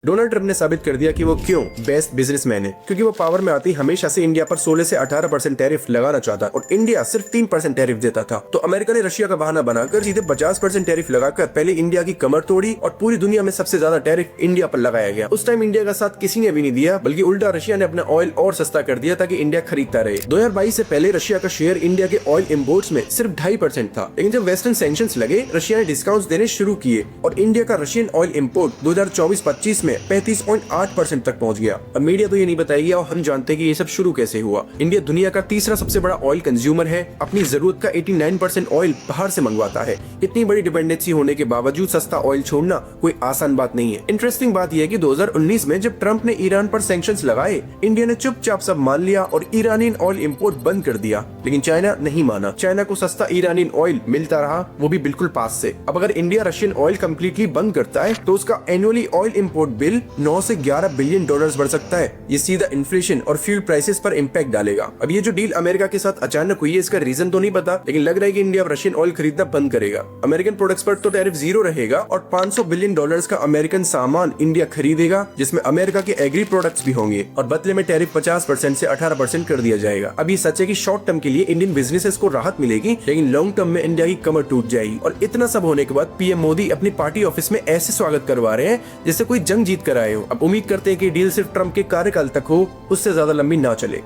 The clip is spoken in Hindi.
डोनाल्ड ट्रंप ने साबित कर दिया कि वो क्यों बेस्ट बिजनेसमैन है, क्योंकि वो पावर में आती हमेशा से इंडिया पर 16 से 18% टैरिफ लगाना चाहता और इंडिया सिर्फ 3% टैरिफ देता था। तो अमेरिका ने रशिया का बहाना बनाकर सीधे 50% टैरिफ लगाकर पहले इंडिया की कमर तोड़ी और पूरी दुनिया में सबसे ज्यादा टैरिफ इंडिया पर लगाया गया। उस टाइम इंडिया का साथ किसी ने भी नहीं दिया, बल्कि उल्टा रशिया ने अपना ऑयल और सस्ता कर दिया ताकि इंडिया खरीदता रहे। 2022 से पहले रशिया का शेयर इंडिया के ऑयल इम्पोर्ट्स में सिर्फ 2.5% था, लेकिन जब वेस्टर्न सैंक्शंस लगे रशिया ने डिस्काउंट्स देने शुरू किए और इंडिया का रशियन ऑयल इम्पोर्ट 2024-25 में 35.8% तक पहुंच गया। अब मीडिया तो ये नहीं बताएगी और हम जानते हैं कि ये सब शुरू कैसे हुआ। इंडिया दुनिया का तीसरा सबसे बड़ा ऑयल कंज्यूमर है, अपनी जरूरत का 89% ऑयल बाहर से मंगवाता है। इतनी बड़ी डिपेंडेंसी होने के बावजूद सस्ता ऑयल छोड़ना कोई आसान बात नहीं है। इंटरेस्टिंग बात यह है कि 2019 में जब ट्रंप ने ईरान पर सैंक्शंस लगाए, इंडिया ने चुपचाप सब मान लिया और ईरानियन ऑयल इंपोर्ट बंद कर दिया, लेकिन चाइना नहीं माना। चाइना को सस्ता ईरानियन ऑयल मिलता रहा, वो भी बिल्कुल पास से। अब अगर इंडिया रशियन ऑयल कम्प्लीटली बंद करता है तो उसका एनुअली ऑयल इंपोर्ट बिल 9 से 11 बिलियन डॉलर्स बढ़ सकता है। ये सीधा इन्फ्लेशन और फ्यूल प्राइसेस पर इम्पैक्ट डालेगा। अब ये जो डील अमेरिका के साथ अचानक हुई है, इसका रीजन तो नहीं पता, लेकिन लग रहा है कि इंडिया रशियन ऑयल खरीदना बंद करेगा। अमेरिकन प्रोडक्ट्स पर तो टैरिफ 0 रहेगा और 500 बिलियन डॉलर्स का अमेरिकन सामान इंडिया खरीदेगा, जिसमें अमेरिका के एग्री प्रोडक्ट्स भी होंगे और बदले में टैरिफ 50% से 18% कर दिया जाएगा। अब ये सच है कि शॉर्ट टर्म के लिए इंडियन बिजनेसेस को राहत मिलेगी, लेकिन लॉन्ग टर्म में इंडिया की कमर टूट जाएगी। और इतना सब होने के बाद पीएम मोदी अपनी पार्टी ऑफिस में ऐसे स्वागत करवा रहे हैं जैसे कोई जंग जीत कर आए हो। अब उम्मीद करते हैं कि डील सिर्फ ट्रंप के कार्यकाल तक हो, उससे ज्यादा लंबी ना चले।